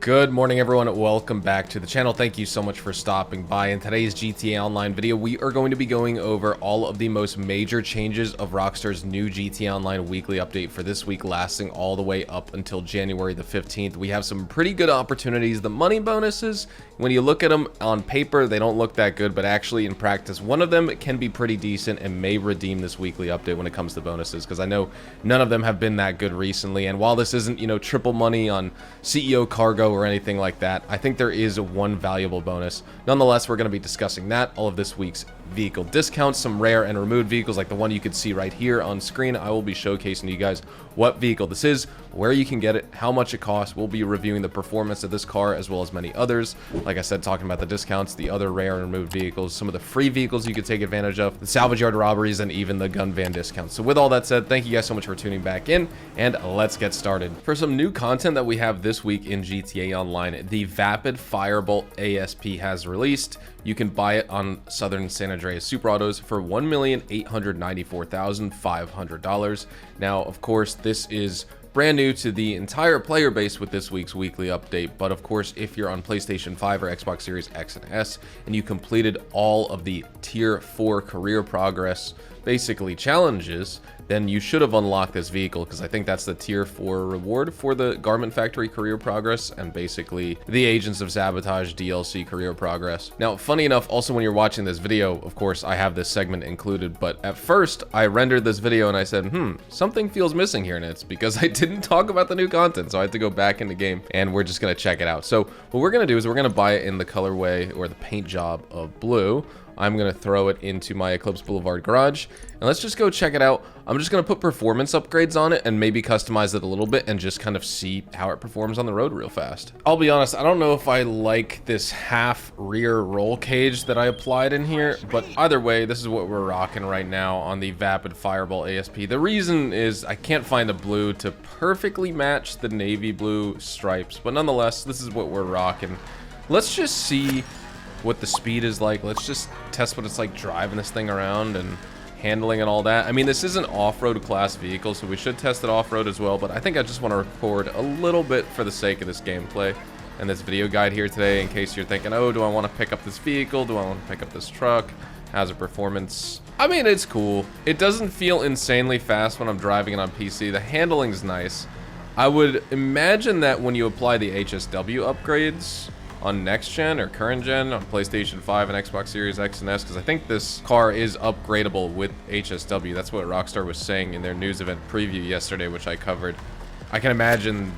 Good morning, everyone. Welcome back to the channel. Thank you so much for stopping by. In today's GTA Online video, we are going to be going over all of the most major changes of Rockstar's new GTA Online weekly update for this week, lasting all the way up until January the 15th. We have some pretty good opportunities. The money bonuses, when you look at them on paper, they don't look that good, but actually in practice, one of them can be pretty decent and may redeem this weekly update when it comes to bonuses, because I know none of them have been that good recently. And while this isn't, triple money on CEO cargo or anything like that, I think there is one valuable bonus. Nonetheless, we're going to be discussing that, all of this week's vehicle discounts, some rare and removed vehicles like the one you can see right here on screen. I will be showcasing to you guys what vehicle this is, where you can get it, how much it costs. We'll be reviewing the performance of this car as well as many others. Like I said, talking about the discounts, the other rare and removed vehicles, some of the free vehicles you could take advantage of, the salvage yard robberies, and even the gun van discounts. So with all that said, thank you guys so much for tuning back in, and let's get started. For some new content that we have this week in GTA Online, the Vapid Firebolt ASP has released. You can buy it on Southern San Andreas Super Autos for $1,894,500. Now, of course, this is brand new to the entire player base with this week's weekly update, but of course, if you're on PlayStation 5 or Xbox Series X and S and you completed all of the Tier 4 career progress, basically challenges, then you should have unlocked this vehicle, because I think that's the Tier 4 reward for the Garment Factory career progress and basically the Agents of Sabotage DLC career progress. Now, funny enough, also when you're watching this video, of course, I have this segment included, but at first I rendered this video and I said, something feels missing here, and it's because I didn't talk about the new content, so I had to go back in the game and we're just going to check it out. So what we're going to do is we're going to buy it in the colorway or the paint job of blue. I'm going to throw it into my Eclipse Boulevard garage, and let's just go check it out. I'm just going to put performance upgrades on it and maybe customize it a little bit and just kind of see how it performs on the road real fast. I'll be honest, I don't know if I like this half rear roll cage that I applied in here, but either way, this is what we're rocking right now on the Vapid Firebolt ASP. The reason is I can't find a blue to perfectly match the navy blue stripes, but nonetheless, this is what we're rocking. Let's just see what the speed is like. Let's just test what it's like driving this thing around and handling and all that. I mean, this is an off-road class vehicle, so we should test it off-road as well, but I think I just want to record a little bit for the sake of this gameplay and this video guide here today, in case you're thinking, oh, do I want to pick up this vehicle? Do I want to pick up this truck? How's it performance? I mean, it's cool. It doesn't feel insanely fast when I'm driving it on PC. The handling's nice. I would imagine that when you apply the HSW upgrades on next gen or current gen on PlayStation 5 and Xbox Series X and S, because I think this car is upgradable with HSW. That's what Rockstar was saying in their news event preview yesterday, which I covered. I can imagine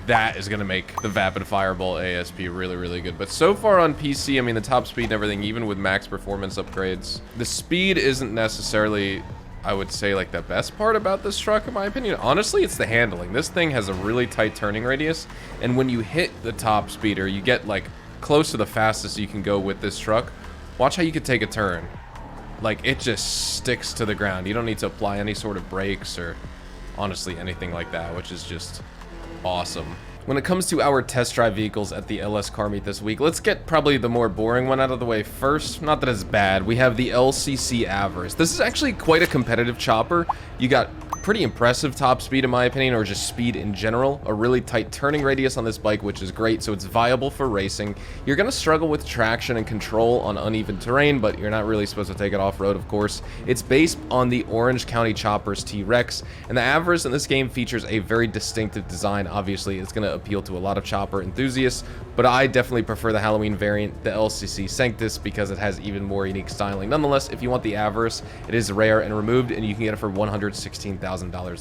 that is going to make the Vapid Firebolt ASP really, really good. But so far on PC, I mean, the top speed and everything, even with max performance upgrades, the speed isn't necessarily, I would say, like the best part about this truck, in my opinion. Honestly, it's the handling. This thing has a really tight turning radius, and when you hit the top speeder, you get like close to the fastest you can go with this truck. Watch how you could take a turn. Like, it just sticks to the ground. You don't need to apply any sort of brakes or honestly anything like that, which is just awesome. When it comes to our test drive vehicles at the LS Car Meet this week, let's get probably the more boring one out of the way first. Not that it's bad. We have the LCC Avarice. This is actually quite a competitive chopper. You got pretty impressive top speed, in my opinion, or just speed in general. A really tight turning radius on this bike, which is great, so it's viable for racing. You're going to struggle with traction and control on uneven terrain, but you're not really supposed to take it off-road, of course. It's based on the Orange County Chopper's T-Rex, and the Avarice in this game features a very distinctive design. Obviously, it's going to appeal to a lot of chopper enthusiasts, but I definitely prefer the Halloween variant, the LCC Sanctus, because it has even more unique styling. Nonetheless, if you want the Avarice, it is rare and removed, and you can get it for $116,000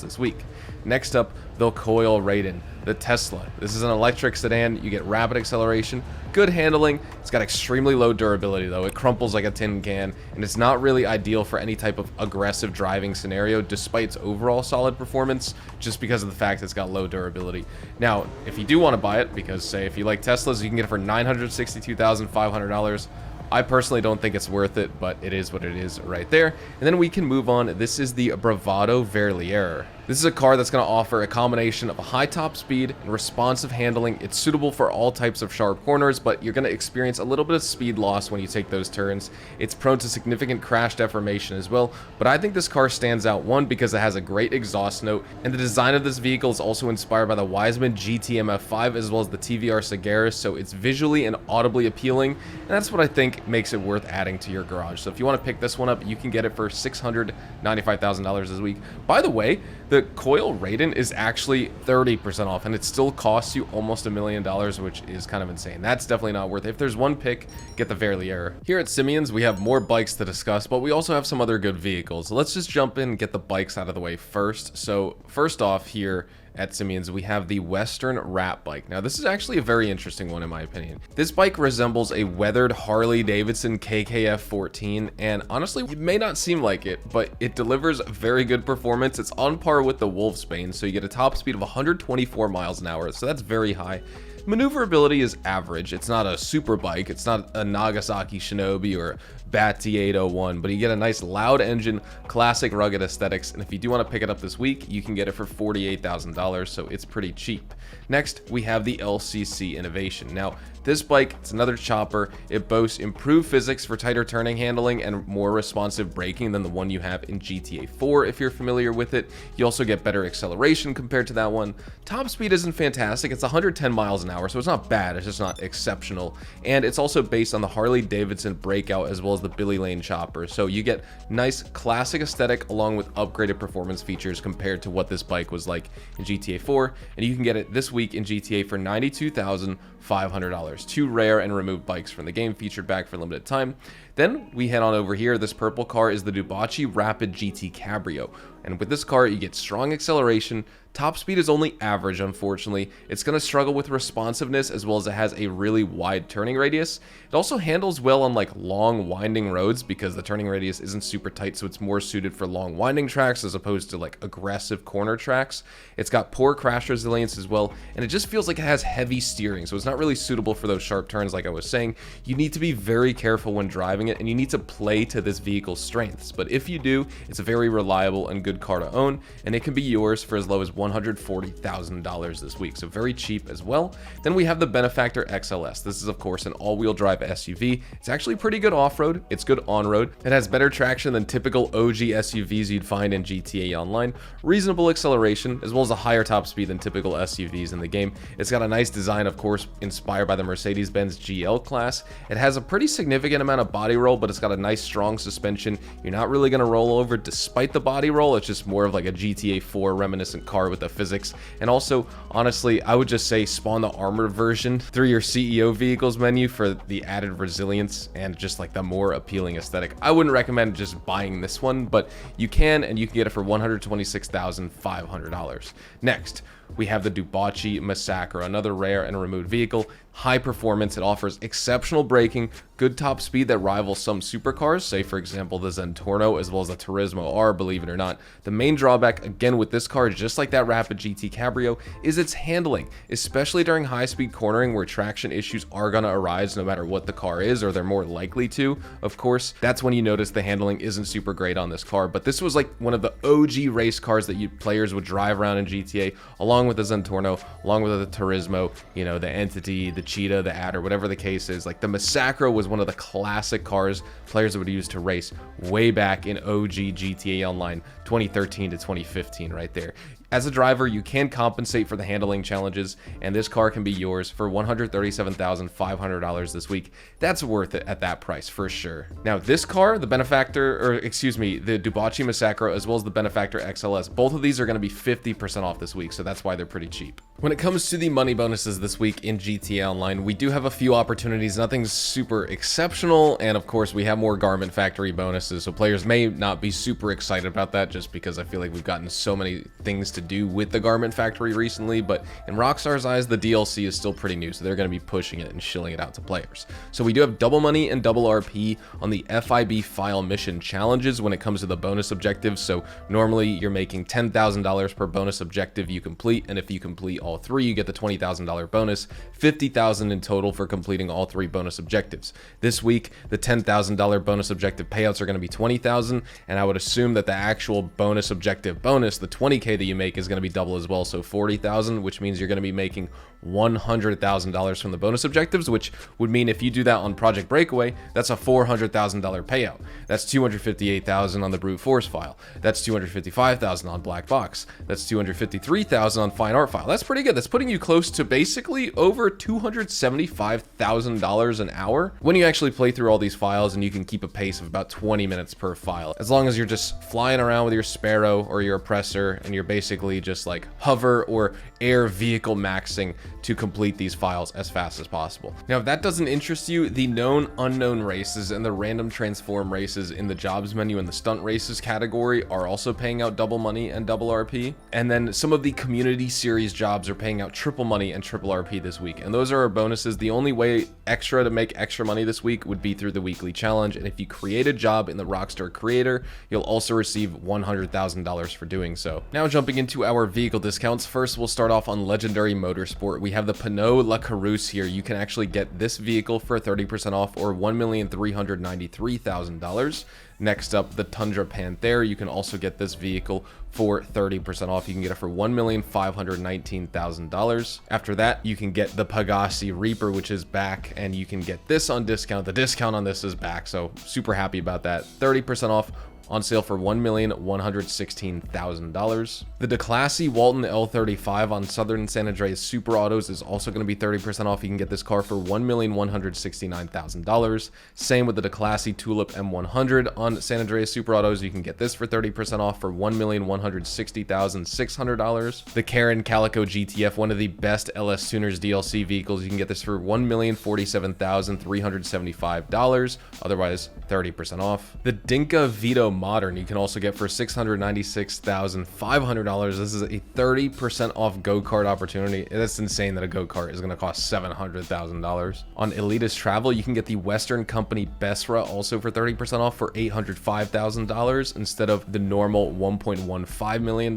this week. Next up, the Coil Raiden, the Tesla. This is an electric sedan. You get rapid acceleration, good handling. It's got extremely low durability, though. It crumples like a tin can, and it's not really ideal for any type of aggressive driving scenario, despite its overall solid performance, just because of the fact it's got low durability. Now, if you do want to buy it, because say if you like Teslas, you can get it for $962,500. I personally don't think it's worth it, but it is what it is right there. And then we can move on. This is the Bravado Verlier. This is a car that's going to offer a combination of a high top speed and responsive handling. It's suitable for all types of sharp corners, but you're going to experience a little bit of speed loss when you take those turns. It's prone to significant crash deformation as well, but I think this car stands out, one, because it has a great exhaust note, and the design of this vehicle is also inspired by the Wiseman GTMF5 as well as the TVR Sagaris, so it's visually and audibly appealing, and that's what I think makes it worth adding to your garage. So if you want to pick this one up, you can get it for $695,000 this week. By the way, the Coil Raiden is actually 30% off, and it still costs you almost $1 million, which is kind of insane. That's definitely not worth it. If there's one pick, get the Verlier. Here at Simeon's, we have more bikes to discuss, but we also have some other good vehicles. So let's just jump in and get the bikes out of the way first. So first off here at Simeon's, we have the Western Rat bike. Now, this is actually a very interesting one in my opinion. This bike resembles a weathered Harley-Davidson KKF14, and honestly, it may not seem like it, but it delivers very good performance. It's on par with the Wolfsbane, so you get a top speed of 124 miles an hour, so that's very high. Maneuverability is average. It's not a super bike. It's not a Nagasaki Shinobi or Bat T801, but you get a nice loud engine, classic rugged aesthetics, and if you do want to pick it up this week, you can get it for $48,000, so it's pretty cheap. Next, we have the LCC Innovation. Now, this bike, it's another chopper. It boasts improved physics for tighter turning handling and more responsive braking than the one you have in GTA 4 if you're familiar with it. You also get better acceleration compared to that one. Top speed isn't fantastic. It's 110 miles an hour, so it's not bad. It's just not exceptional. And it's also based on the Harley-Davidson Breakout as well as the Billy Lane chopper. So you get nice classic aesthetic along with upgraded performance features compared to what this bike was like in GTA 4. And you can get it this week in GTA for $92,500. Two rare and removed bikes from the game featured back for limited time. Then we head on over here. This purple car is the Dubachi Rapid GT Cabrio. And with this car, you get strong acceleration. Top speed is only average, unfortunately. It's going to struggle with responsiveness as well as it has a really wide turning radius. It also handles well on like long winding roads because the turning radius isn't super tight, so it's more suited for long winding tracks as opposed to like aggressive corner tracks. It's got poor crash resilience as well, and it just feels like it has heavy steering, so it's not really suitable for those sharp turns like I was saying. You need to be very careful when driving it, and you need to play to this vehicle's strengths, but if you do, it's a very reliable and good car to own, and it can be yours for as low as $140,000 this week, so very cheap as well. Then we have the Benefactor XLS. This is of course an all-wheel drive SUV. It's actually pretty good off-road. It's good on-road. It has better traction than typical OG SUVs you'd find in GTA Online, reasonable acceleration, as well as a higher top speed than typical SUVs in the game. It's got a nice design, of course, inspired by the Mercedes-Benz GL class. It has a pretty significant amount of body roll, but it's got a nice strong suspension. You're not really going to roll over despite the body roll. It's just more of like a GTA 4 reminiscent car with the physics. And also, honestly, I would just say spawn the armored version through your CEO vehicles menu for the added resilience and just like the more appealing aesthetic. I wouldn't recommend just buying this one, but you can, and you can get it for $126,500. Next, we have the Dubachi Massacre, another rare and removed vehicle. High performance, it offers exceptional braking, good top speed that rivals some supercars, say for example the Zentorno as well as the Turismo R, believe it or not. The main drawback, again with this car, just like that Rapid GT Cabrio, is its handling, especially during high-speed cornering where traction issues are going to arise no matter what the car is, or they're more likely to, of course. That's when you notice the handling isn't super great on this car, but this was like one of the OG race cars that players would drive around in GTA, along with the Zentorno, along with the Turismo, you know, the Entity, the Cheetah, the Adder, whatever the case is. Like the Massacre was one of the classic cars players would use to race way back in OG GTA Online 2013 to 2015 right there. As a driver, you can compensate for the handling challenges, and this car can be yours for $137,500 this week. That's worth it at that price for sure. Now, this car, the Benefactor, or excuse me, the Dubachi Massacre, as well as the Benefactor XLS, both of these are going to be 50% off this week, so that's why they're pretty cheap. When it comes to the money bonuses this week in GTA Online, we do have a few opportunities. Nothing's super exceptional, and of course, we have more Garment Factory bonuses, so players may not be super excited about that just because I feel like we've gotten so many things to do with the Garment Factory recently, but in Rockstar's eyes, the DLC is still pretty new, so they're going to be pushing it and shilling it out to players. So we do have double money and double RP on the FIB file mission challenges when it comes to the bonus objectives. So normally you're making $10,000 per bonus objective you complete, and if you complete all three, you get the $20,000 bonus, $50,000 in total for completing all three bonus objectives. This week, the $10,000 bonus objective payouts are going to be $20,000, and I would assume that the actual bonus objective bonus, the $20K that you make, is going to be double as well, so $40,000, which means you're going to be making $100,000 from the bonus objectives, which would mean if you do that on Project Breakaway, that's a $400,000 payout. That's $258,000 on the Brute Force file. That's $255,000 on Black Box. That's $253,000 on Fine Art file. That's pretty good. That's putting you close to basically over $275,000 an hour when you actually play through all these files, and you can keep a pace of about 20 minutes per file. As long as you're just flying around with your Sparrow or your Oppressor, and you're basically just like hover or air vehicle maxing to complete these files as fast as possible. Now, if that doesn't interest you, the known unknown races and the random transform races in the jobs menu and the stunt races category are also paying out double money and double RP. And then some of the community series jobs are paying out triple money and triple RP this week. And those are our bonuses. The only way extra to make extra money this week would be through the weekly challenge. And if you create a job in the Rockstar Creator, you'll also receive $100,000 for doing so. Now jumping into our vehicle discounts, first we'll start off on Legendary Motorsport. We have the Pinot La Carousse here. You can actually get this vehicle for 30% off, or $1,393,000. Next up, the Tundra Panther. You can also get this vehicle for 30% off. You can get it for $1,519,000. After that, you can get the Pegassi Reaper, which is back, and you can get this on discount. The discount on this is back, so super happy about that. 30% off, on sale for $1,116,000. The Declassy Walton L35 on Southern San Andreas Super Autos is also going to be 30% off. You can get this car for $1,169,000. Same with the Declassy Tulip M100 on San Andreas Super Autos. You can get this for 30% off for $1,160,600. The Karen Calico GTF, one of the best LS Tuners DLC vehicles, you can get this for $1,047,375. Otherwise, 30% off. The Dinka Vito Modern you can also get for $696,500. This is a 30% off go-kart opportunity. That's insane that a go-kart is going to cost $700,000. On Elitist Travel, you can get the Western Company Besra also for 30% off for $805,000 instead of the normal $1.15 million.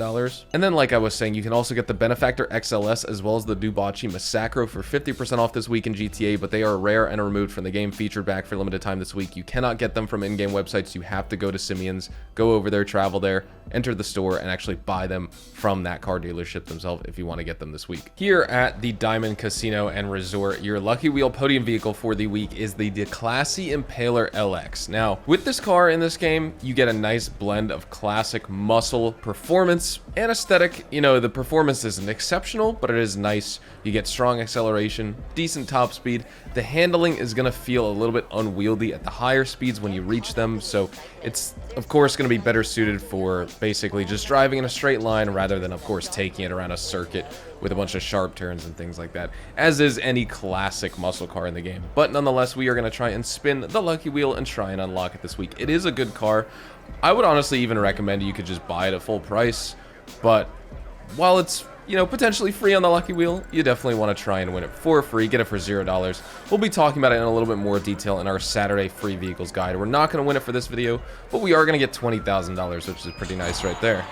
And then, like I was saying, you can also get the Benefactor XLS as well as the Dubachi Massacro for 50% off this week in GTA, but they are rare and removed from the game, featured back for limited time this week. You cannot get them from in-game websites. You have to go to Simeon's, go over there, travel there, enter the store, and actually buy them from that car dealership themselves if you want to get them this week. Here at the Diamond Casino and Resort, your lucky wheel podium vehicle for the week is the Declassy Impaler LX. Now, with this car in this game, you get a nice blend of classic muscle, performance, and aesthetic. You know, the performance isn't exceptional, but it is nice. You get strong acceleration, decent top speed. The handling is going to feel a little bit unwieldy at the higher speeds when you reach them, so it's of course going to be better suited for basically just driving in a straight line rather than, of course, taking it around a circuit with a bunch of sharp turns and things like that, as is any classic muscle car in the game. But nonetheless, we are going to try and spin the lucky wheel and try and unlock it this week. It is a good car. I would honestly even recommend you could just buy it at full price, but while it's, you know, potentially free on the lucky wheel, you definitely want to try and win it for free. Get it for $0. We'll be talking about it in a little bit more detail in our Saturday free vehicles guide. We're not going to win it for this video, but we are going to get $20,000, which is pretty nice right there.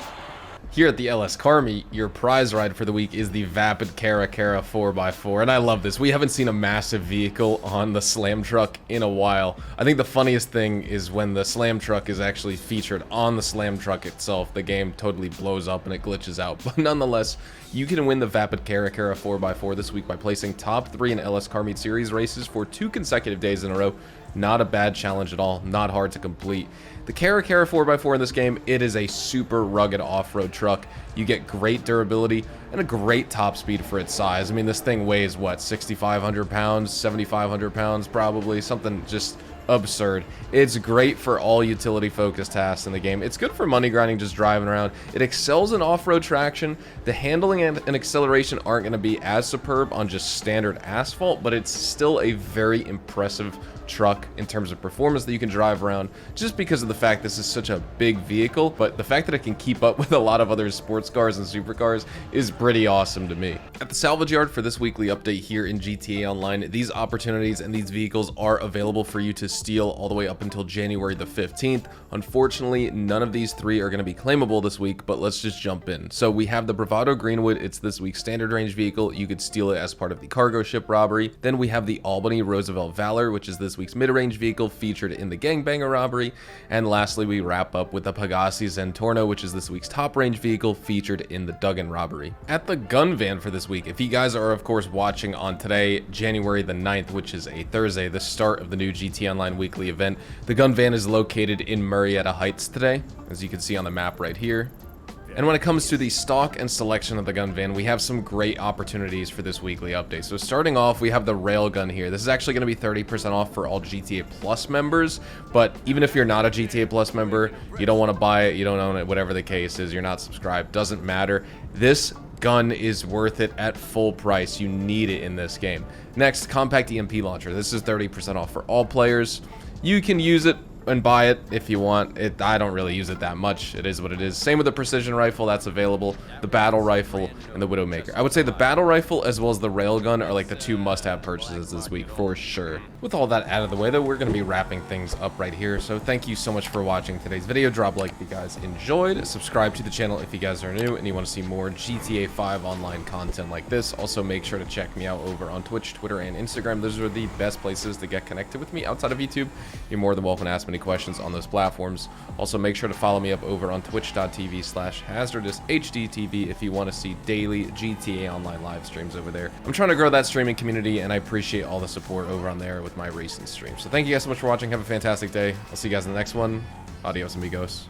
Here at the LS Car Meet, your prize ride for the week is the Vapid Cara 4x4, and I love this. We haven't seen a massive vehicle on the Slam Truck in a while. I think the funniest thing is when the Slam Truck is actually featured on the Slam Truck itself, the game totally blows up and it glitches out. But nonetheless, you can win the Vapid Cara 4x4 this week by placing top 3 in LS Car Meet Series races for 2 consecutive days in a row. Not a bad challenge at all, not hard to complete. The Cara 4x4 in this game, it is a super rugged off-road truck. You get great durability and a great top speed for its size. I mean, this thing weighs, what, 6,500 pounds, 7,500 pounds probably, something just absurd. It's great for all utility-focused tasks in the game. It's good for money grinding, just driving around. It excels in off-road traction. The handling and acceleration aren't going to be as superb on just standard asphalt, but it's still a very impressive truck in terms of performance that you can drive around, just because of the fact this is such a big vehicle. But the fact that it can keep up with a lot of other sports cars and supercars is pretty awesome to me. At the salvage yard for this weekly update here in GTA Online, these opportunities and these vehicles are available for you to steal all the way up until January the 15th. Unfortunately, none of these three are going to be claimable this week, but let's just jump in. So we have the Bravado Greenwood. It's this week's standard range vehicle. You could steal it as part of the cargo ship robbery. Then we have the Albany Roosevelt Valor, which is this week's mid-range vehicle featured in the Gangbanger robbery. And lastly, we wrap up with the Pegassi Zentorno, which is this week's top range vehicle featured in the Duggan robbery. At the gun van for this week, if you guys are of course watching on today, January the 9th, which is a Thursday, the start of the new GTA Online weekly event, the gun van is located in Murrieta Heights today, as you can see on the map right here. And when it comes to the stock and selection of the gun van, we have some great opportunities for this weekly update. So starting off, we have the railgun here. This is actually going to be 30% off for all GTA Plus members, but even if you're not a GTA Plus member, you don't want to buy it, you don't own it, whatever the case is, you're not subscribed, doesn't matter. This gun is worth it at full price. You need it in this game. Next, compact EMP launcher. This is 30% off for all players. You can use it and buy it if you want it. I don't really use it that much. It is what it is. Same with the precision rifle, that's available, the battle rifle, and the Widowmaker. I would say the battle rifle as well as the railgun are like the two must-have purchases this week for sure. With all that out of the way though, we're going to be wrapping things up right here. So thank you so much for watching today's video. Drop a like if you guys enjoyed. Subscribe to the channel if you guys are new and you want to see more GTA 5 online content like this. Also make sure to check me out over on Twitch, Twitter, and Instagram. Those are the best places to get connected with me outside of YouTube. You're more than welcome to ask me any questions on those platforms. Also make sure to follow me up over on twitch.tv/hazardoushdtv if you want to see daily GTA Online live streams over there. I'm trying to grow that streaming community and I appreciate all the support over on there with my recent streams. So thank you guys so much for watching. Have a fantastic day. I'll see you guys in the next one. Adios, amigos.